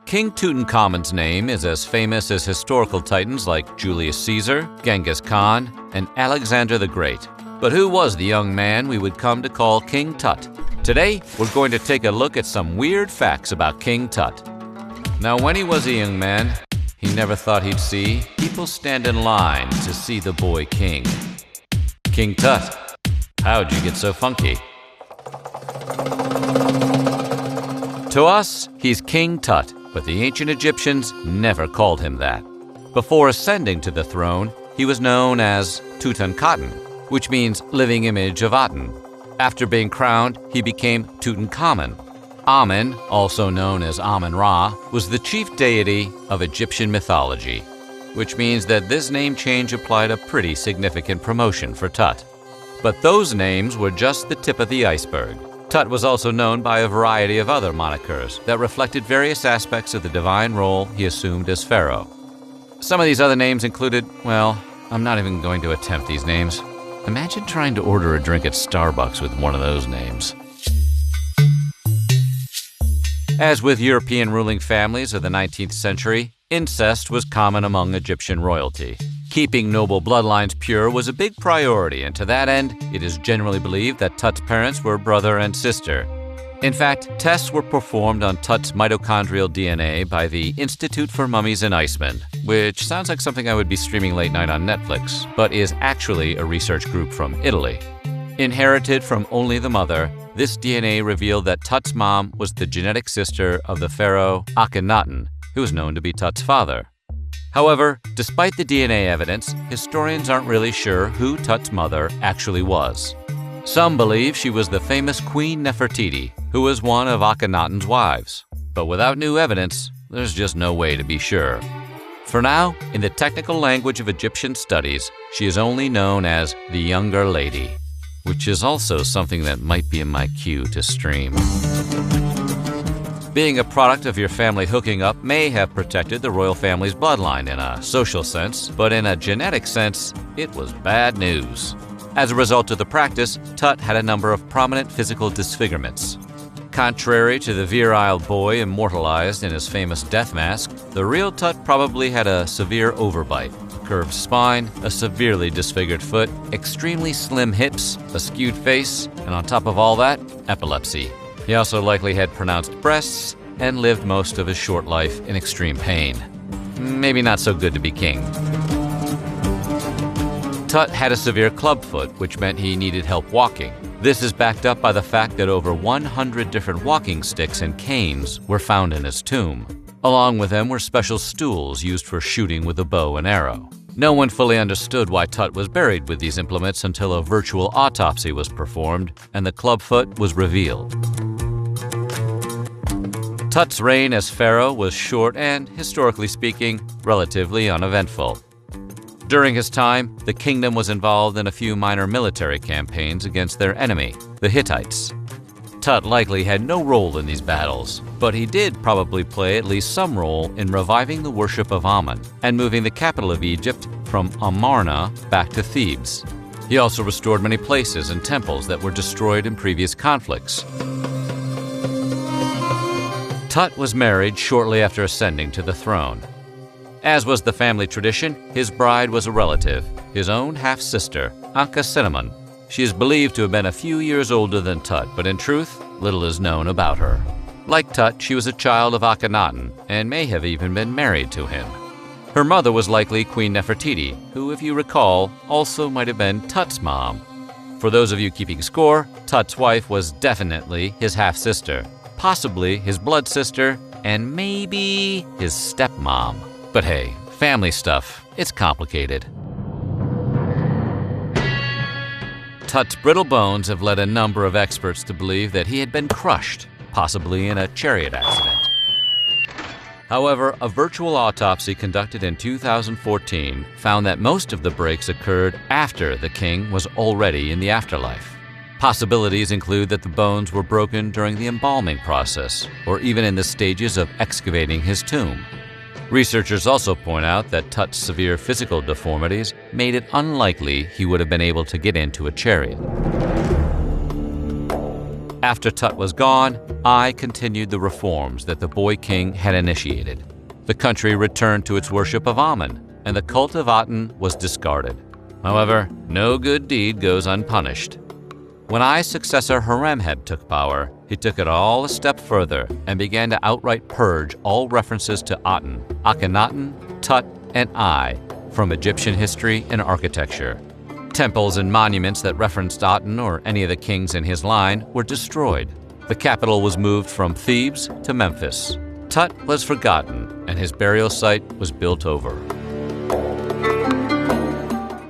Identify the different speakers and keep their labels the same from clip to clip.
Speaker 1: King Tutankhamun's name is as famous as historical titans like Julius Caesar, Genghis Khan, and Alexander the Great. But who was the young man we would come to call King Tut? Today, we're going to take a look at some weird facts about King Tut. Now, when he was a young man, he never thought he'd see people stand in line to see the boy king. King Tut, how'd you get so funky? To us, he's King Tut, but the ancient Egyptians never called him that. Before ascending to the throne, he was known as Tutankhaten, which means living image of Aten. After being crowned, he became Tutankhamun. Amen, also known as Amun-Ra, was the chief deity of Egyptian mythology, which means that this name change applied a pretty significant promotion for Tut. But those names were just the tip of the iceberg. Tut was also known by a variety of other monikers that reflected various aspects of the divine role he assumed as pharaoh. Some of these other names included, well, I'm not even going to attempt these names. Imagine trying to order a drink at Starbucks with one of those names. As with European ruling families of the 19th century, incest was common among Egyptian royalty. Keeping noble bloodlines pure was a big priority, and to that end, it is generally believed that Tut's parents were brother and sister. In fact, tests were performed on Tut's mitochondrial DNA by the Institute for Mummies in Iceland, which sounds like something I would be streaming late night on Netflix, but is actually a research group from Italy. Inherited from only the mother, this DNA revealed that Tut's mom was the genetic sister of the pharaoh Akhenaten, who was known to be Tut's father. However, despite the DNA evidence, historians aren't really sure who Tut's mother actually was. Some believe she was the famous Queen Nefertiti, who was one of Akhenaten's wives. But without new evidence, there's just no way to be sure. For now, in the technical language of Egyptian studies, she is only known as the Younger Lady, which is also something that might be in my queue to stream. Being a product of your family hooking up may have protected the royal family's bloodline in a social sense, but in a genetic sense, it was bad news. As a result of the practice, Tut had a number of prominent physical disfigurements. Contrary to the virile boy immortalized in his famous death mask, the real Tut probably had a severe overbite, a curved spine, a severely disfigured foot, extremely slim hips, a skewed face, and on top of all that, epilepsy. He also likely had pronounced breasts and lived most of his short life in extreme pain. Maybe not so good to be king. Tut had a severe clubfoot, which meant he needed help walking. This is backed up by the fact that over 100 different walking sticks and canes were found in his tomb. Along with them were special stools used for shooting with a bow and arrow. No one fully understood why Tut was buried with these implements until a virtual autopsy was performed and the clubfoot was revealed. Tut's reign as pharaoh was short and, historically speaking, relatively uneventful. During his time, the kingdom was involved in a few minor military campaigns against their enemy, the Hittites. Tut likely had no role in these battles, but he did probably play at least some role in reviving the worship of Amun and moving the capital of Egypt from Amarna back to Thebes. He also restored many places and temples that were destroyed in previous conflicts. Tut was married shortly after ascending to the throne. As was the family tradition, his bride was a relative, his own half-sister, Ankhesenamun. She is believed to have been a few years older than Tut, but in truth, little is known about her. Like Tut, she was a child of Akhenaten and may have even been married to him. Her mother was likely Queen Nefertiti, who, if you recall, also might have been Tut's mom. For those of you keeping score, Tut's wife was definitely his half-sister, possibly his blood sister, and maybe his stepmom. But hey, family stuff, it's complicated. Tut's brittle bones have led a number of experts to believe that he had been crushed, possibly in a chariot accident. However, a virtual autopsy conducted in 2014 found that most of the breaks occurred after the king was already in the afterlife. Possibilities include that the bones were broken during the embalming process, or even in the stages of excavating his tomb. Researchers also point out that Tut's severe physical deformities made it unlikely he would have been able to get into a chariot. After Tut was gone, I continued the reforms that the boy king had initiated. The country returned to its worship of Amun, and the cult of Aten was discarded. However, no good deed goes unpunished. When I's successor Horemheb took power, he took it all a step further and began to outright purge all references to Aten, Akhenaten, Tut, and I from Egyptian history and architecture. Temples and monuments that referenced Aten or any of the kings in his line were destroyed. The capital was moved from Thebes to Memphis. Tut was forgotten, and his burial site was built over.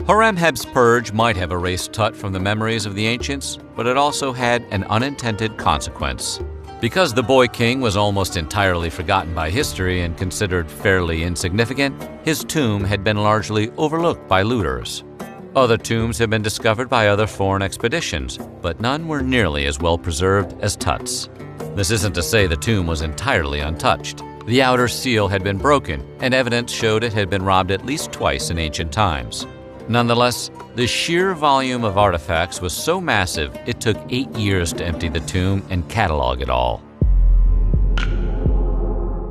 Speaker 1: Horemheb's purge might have erased Tut from the memories of the ancients, but it also had an unintended consequence. Because the boy king was almost entirely forgotten by history and considered fairly insignificant, his tomb had been largely overlooked by looters. Other tombs have been discovered by other foreign expeditions, but none were nearly as well preserved as Tut's. This isn't to say the tomb was entirely untouched. The outer seal had been broken, and evidence showed it had been robbed at least twice in ancient times. Nonetheless, the sheer volume of artifacts was so massive it took 8 years to empty the tomb and catalog it all.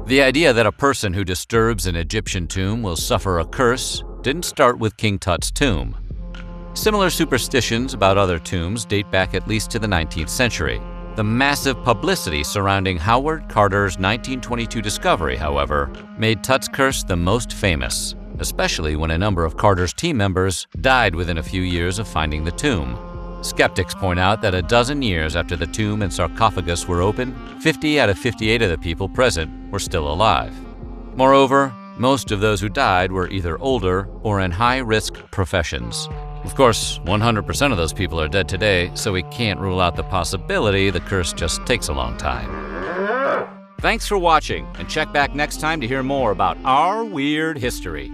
Speaker 1: The idea that a person who disturbs an Egyptian tomb will suffer a curse didn't start with King Tut's tomb. Similar superstitions about other tombs date back at least to the 19th century. The massive publicity surrounding Howard Carter's 1922 discovery, however, made Tut's curse the most famous, especially when a number of Carter's team members died within a few years of finding the tomb. Skeptics point out that a dozen years after the tomb and sarcophagus were opened, 50 out of 58 of the people present were still alive. Moreover, most of those who died were either older or in high-risk professions. Of course, 100% of those people are dead today, so we can't rule out the possibility the curse just takes a long time. Thanks for watching, and check back next time to hear more about our weird history.